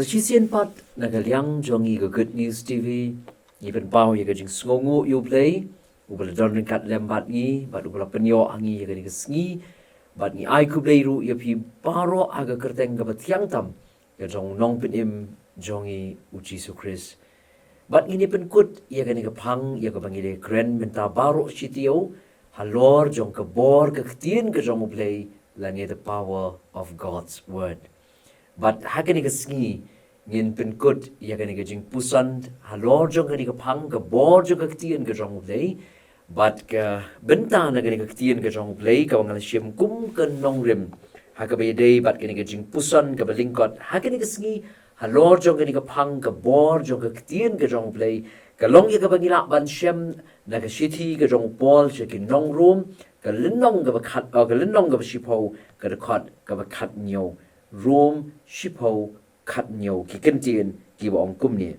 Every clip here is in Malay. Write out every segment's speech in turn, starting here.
Sa Syiem pat nagaliang jongi ga Good News TV, even pau ya ga jing sngongu U Blei, u bala don kat lembat ngi, bat u bala penyo angi ya ga ni sngi, bat ni ai ku Blei ru ya pi baro aga kyrteng ga tiang tam, ya jong nong penim jongi U Jisu Khrist. Bat ini penkut ya ga ni pang ya ga bangi de kren menta baro sitio, halor jong ka bor Ka Ktien ga jong U Blei, langi the power of God's word. But hakani ka sngi ngin penkut ya kani ka jingpuson halor jong kani ka pang ka bor jong Ka Ktien ka jong U Blei, but ka benta na kani Ka Ktien ka jong U Blei ka wangal Syiem kum ka nong rim haka ba day but kani ka jingpuson ka lyngkot hakani ka sngi halor jong kani ka pang ka bor jong Ka Ktien ka jong U Blei ka long ya ka bangila ban Syiem na ka shiti ka jong Paul siya ki nong room ka linong ka bakat ka linong ka basipo ka dakot ka bakat nyo room shipo kat nyo ki Kentien ki baong kumni.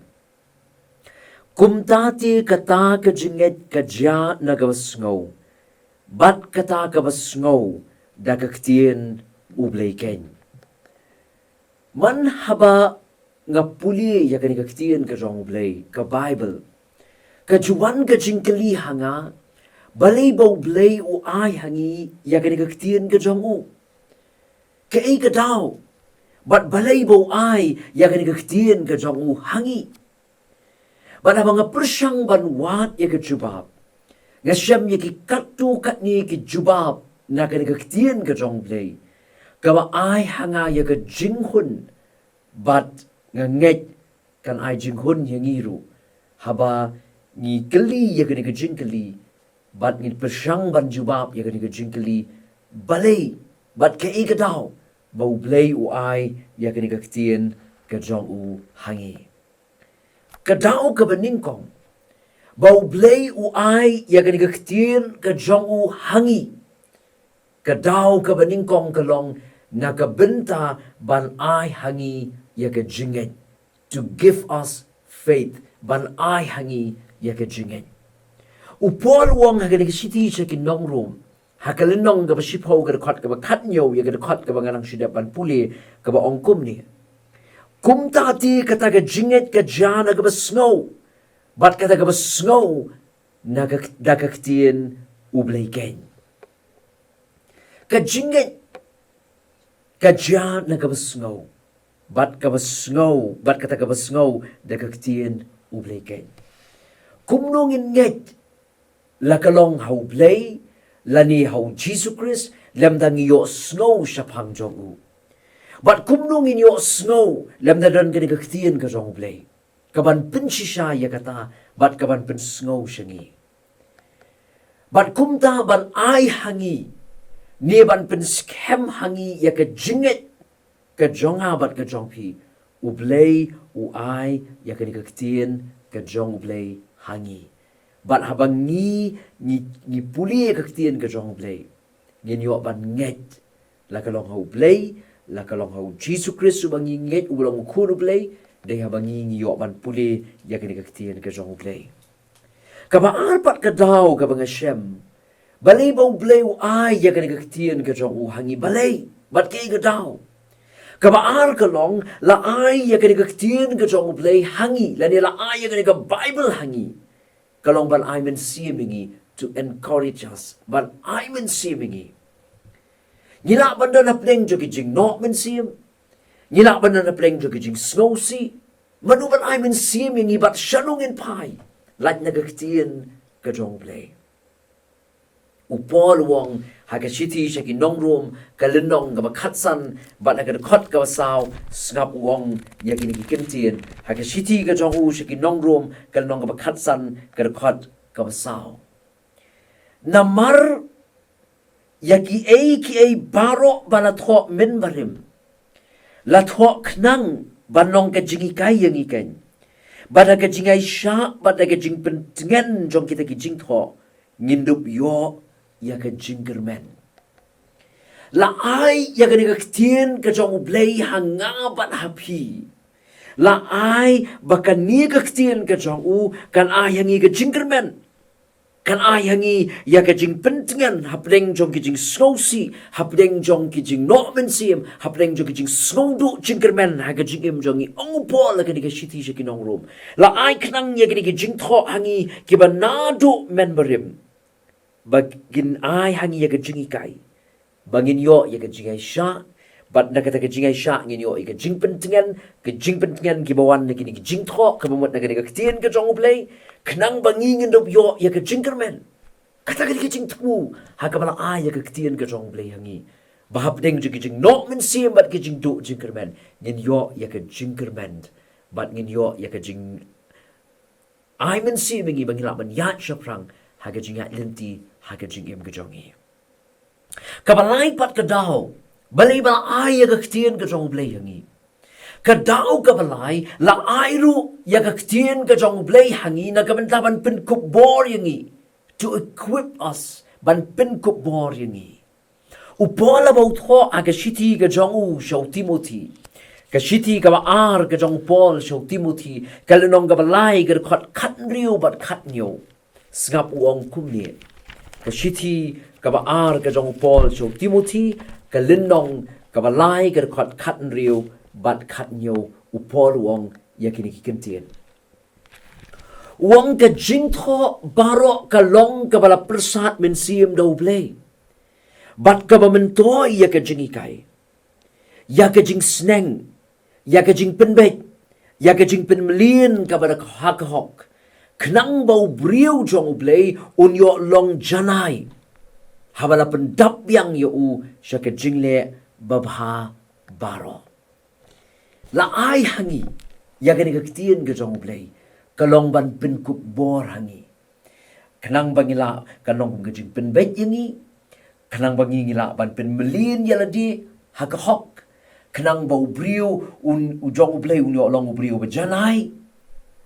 Kumtati kata ka jinget ka ja na gabasngaw, bat kata gabasngaw da Ka Ktien U Blei Kane. Man haba nga puli ya kani Ka Ktien ka jong U Blei ka Bible, ka juwan ka jingkali hanga, balay ba U Blei u ay hangi ya kani Ka Ktien ka jong U. Kay ka daw, bat balay bo ay ya kani Ka Ktien ka jong U hangi. Bat habang nga persyang banwat ya ka jubab, nga Syiem ya ki katu kat ni ki jubab na kani Ka Ktien ka jong U Blei, kawa ay hanga ya ka jinghun, bat nga nget kan ay jinghun ya ngiru, haba ngi kali ya kani Ka jingkali, bat ngi persyang ban jubab ya kani Ka jingkali, balay, bat kay ka daw, ba U Blei u ay ya kani Ka Ktien ka jong U hangi. Kadao ka baningkong, ba U Blei u ay ya kani Ka Ktien ka jong U hangi. Kadao ka baningkong kalong nakabenta ban ay hangi ya ka jinget, to give us faith ban ay hangi ya ka jinget. Upol wong hagani ka siti sa kinong room, hakalinong ka ba sipaw ka dakot ka ba katnyo ya ka dakot ka ba nga nang sidapan puli ka ba ongkum ni. Kumtati kata ka jinget ka dyan na ka ba snow, bat kata ka ba snow na Ka Ktien U Blei Kane. Ka jinget ka dyan na ka ba snow, bat kata ka ba snow na Ka Ktien U Blei Kane. Kumno nget lakalong hau Blei, lani hau Jisu Khrist, lamdang iyo snow siya pang jong U. Bat kumnong inyo snow, lamdadan kani Ka Ktien ka jong U Blei. Kaban pensi siya ya kata, bat kaban pen snow siya ngi. Bat kumta ban ay hangi, ni ban pen skem hangi ya ka jinget, ka jonga bat ka jong pi. U Blei, u ay, ya kani Ka Ktien ka jong U Blei hangi. Bat habang ni puli Ka Ktien ka jong U Blei, nginyo ban nget, lakalong hau Blei, lakalong hau Jisu Khrist subang nget ulang ukun U Blei, day habang nginyo ban puli ya kani Ka Ktien ka jong U Blei. Kabaar pat ka daw ka bang Syiem, balay ba U Blei u ay ya kani Ka Ktien ka jong U hangi balay, bat kay ka daw. Kabaar ka long, la ay ya kani Ka Ktien ka jong U Blei hangi, lani la ay ya kani Ka Bible hangi. Kalong ban ay mynsiem to encourage us, ban ay mynsiem Ngila ban na pleng jo ki jing no mynsiem, ngila ban na pleng jo ki jing snow si, manu ban ay mynsiem bat shanong in pai, like na Ka Ktien ka jong U Blei. Upol wong hakashiti siya ki nong room, kalinong ka makatsan, bat nakadakot ka wasaw, ngap wong ya ki Kentien, hakashiti ka jong U siya ki nong room, kalinong ka makatsan, kadakot ka wasaw. Namar ya ki ay baro balatho min barim, latho khnang banong ka jingikay yang ikan, bada ka jingay siya, bada ka jing pentengen jong kita ki jingtho, ngindup yo ya ka jinggermen. La ay ya kani Ka Ktien ka jong U Blei hanga bat hapi. La ay baka ni Ka Ktien ka jong U kan ay hangi ka jinggermen. kan ai hangi ya ka jing pentingan hapleng jong ki jing snowsi hapleng jong ki jing no mynsiem hapleng jong ki jing snowdu jingkermen ha ka jingim jong i ongpo la ka ni ka shiti je ki nong rom la ai khnang ya ki jing tho hangi ki ba nadu memberim bagin ai hangi ya ka jingi kai bangin yo ya ka jingai sha bat na kata ka jingai sha ngin yo ka jing pentingan ki bawan na ki jing tho ka bamot na ka ktien ka jong Blei khnang bangi ngin dop yo ya ka jingkermen kata ka jingthmu ha ka bala ai ya ka ktien ka jong Blei hangi bahap deng ki jing no mynsiem bat ki jing do jingkermen ngin yo ya ka jingkermen bat ngin yo ya ka jing ai mynsiem ngi bangila ban ya shaprang ha ka jing ya lenti ha ka jing im ka jongi ka balai pat ka dau balai bala ai ya ka ktien ka jong Blei hangi ka dau ka balai la airu ya ka ktien ka jong Blei hangi na ka ban pin kup bor yangi to equip us ban pin kup bor yangi upola bau tho aga shiti ka jong u shau Timothy ka shiti ka ba ar ka jong Paul shau Timothy ka lenong ka balai ka khat riu bat khat nyo sngap uong kumne ka shiti ka ba ar ka jong Paul shau Timothy ka lenong ka balai ka khat riu bat khat nyo upol wong yakini kintien wong ka jingtho baro ka long ka bala persat mynsiem do Blei bat ka bamento ya ka jingi kai ya ka jing sneng ya ka jing penbet ya ka jing penmlien ka bala hak khnang bau briu jong Blei un yo long janai habala pendap yang yo u sya ka jingle babha baro la ai hangi ya gani ka ktien ka jong Blei kalong ban pin kup bor hangi khnang bangila kanong ka jing pin bet yangi khnang bangi ngila ban pin melin yala di hak khnang bau briu un jong Blei un yo long briu ba janai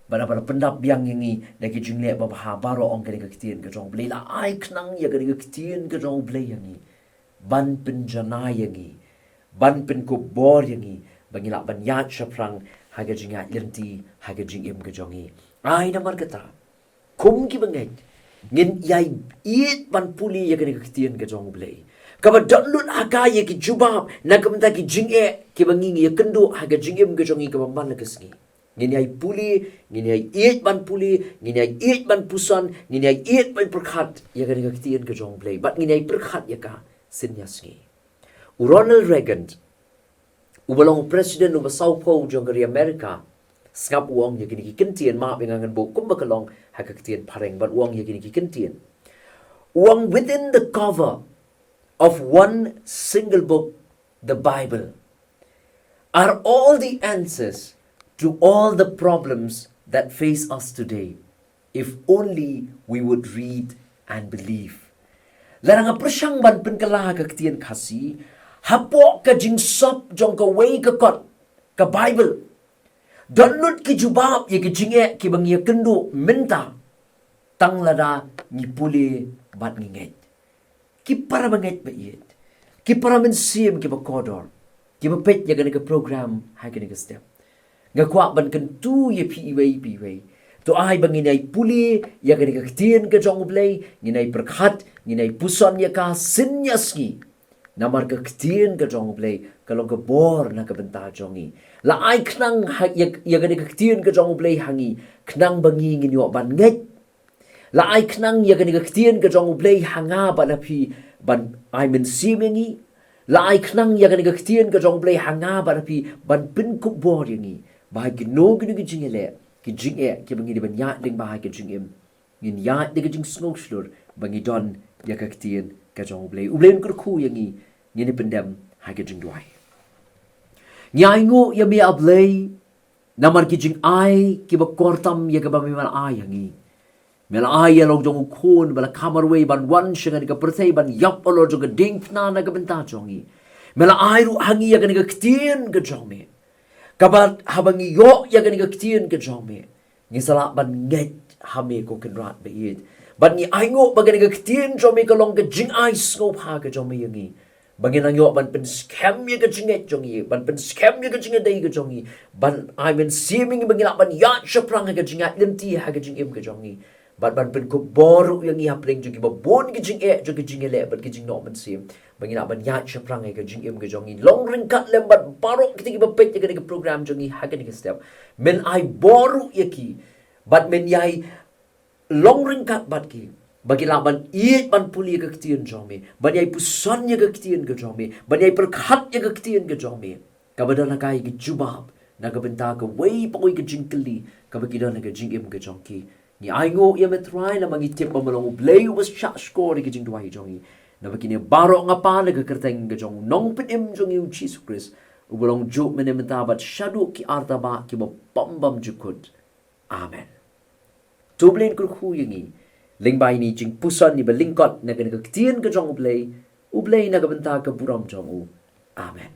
bana pendap yang yangi na ki jingle ba ha baro ong gani ka ktien ka jong Blei la ai khnang ya gani ka ktien ka jong Blei yangi ban pin janai yangi ban pin kup bor yangi bangila ban yat shaprang haga jinga lenti haga jingim ka jongi ai namar kata kum ki bangai ngin yai it ban puli ya ka ktien ka jong Blei ka ba danlut aga ya ki jubab na ka mta ki jinge ki bangi ya kendo haga jingim ka jongi ka man ka sngi ngin yai puli ngin yai it ban puli ngin yai it ban pusan ngin yai it ban perkhat ya ka ktien ka jong Blei bat ngin yai perkhat ya ka sin ya sngi Ronald Reagan ubalong presiden uba Sao Paulo jong dari Amerika skap uang ya kini kintien ma bengangan bo kumba kalong hakaktien pareng but uang ya kini kintien uang within the cover of one single book, the Bible, are all the answers to all the problems that face us today if only we would read and believe. Larang apresyang ban penkala hakaktien kasi hapo ka jing sop jong ka way ka kot ka Bible donlut ki jubab ye ki jinge ki bang ye kendo minta tang lada ni puli bat nginget ki para banget ba yet ki para mynsiem ki ba kodor ki ba pet ye gani ka program ha gani ka step nga kwa ban kan tu ye iwei to ai banginai puli ye gani ka ktien ka jong Blei nginai perkhat nginai puson ye ka sinyaski namar ka ktien ka jong Blei kalong ka bor na ka benta jongi la ai khnang ya gani ka ktien ka jong Blei hangi khnang bangi ngin yo ban nget la ai khnang ya gani ka ktien ka jong Blei hanga ban api ban ai mynsiem ngi la ai khnang ya gani ka ktien ka jong Blei hanga ban api ban pin kup bor ngi ba ki no gni ki jingele ki jinge ki bangi di ban ya ding ba ki jingim ngin ya de ki jing snok slur bangi don ya ka ktien ka jong Blei u Blei kur khu yangi ngini pendam ha ki jing duai nyai ngo ya mi Blei namar ki jing ai ki ba kortam ya ka ba mi mal ai yangi mela ai ya log jong khon bala kamar we ban wan shinga ka perthai ban yap olo jong ding na na ka benta jongi mela ai ru hangi ya ka ktien ka jong me kabat habangi yo ya ka ktien ka jong me ni sala ban nget hame ko kan rat be it ban ni ai ngo ba ka ktien jong me ka long ka jing ai sngewbha ka jong me yangi bangin ang yo ban pen scam ye ka jinget jongi ban pen scam ye ka jinget dai ka jongi ban I mean seeming bangin ban ya shaprang ka jingat limti ha ka jingim ka jongi Bat ban pen ko boru yang ihap leng jugi ba bon ke jing jugi jing ele bat ke jing no mynsiem. Bangina ban ya chaprang ke jingim ke jong in long ring kat lembat baru kita ba pet ke program jongi hagen ke step. Men ai boru yaki bat men yai long ring kat bat ki bagi laban iet ban puli ke ktien jong me ban yai pusan ye ke ktien ke jong me ban yai perkhat ye ke ktien ke jong me ka badana kai ke jubab na ka benta ke wei poi ke jingkeli ka bakidana ke jingim ke jong ki ni aingo ia metrai na mangitip mamalong blei was shot score ke jing duai jongi na bakini baro nga pa na ke kyrteng ke jong nong pinim jong U Jisu Khrist ubulong juk menem tabat shaduh ki artaba ki ba pambam jukut amen tu blei kur khu yangi lingbai ni jingpuson ni ba lyngkot na ke ktien ke jong u blei na ka benta ke buram jong u amen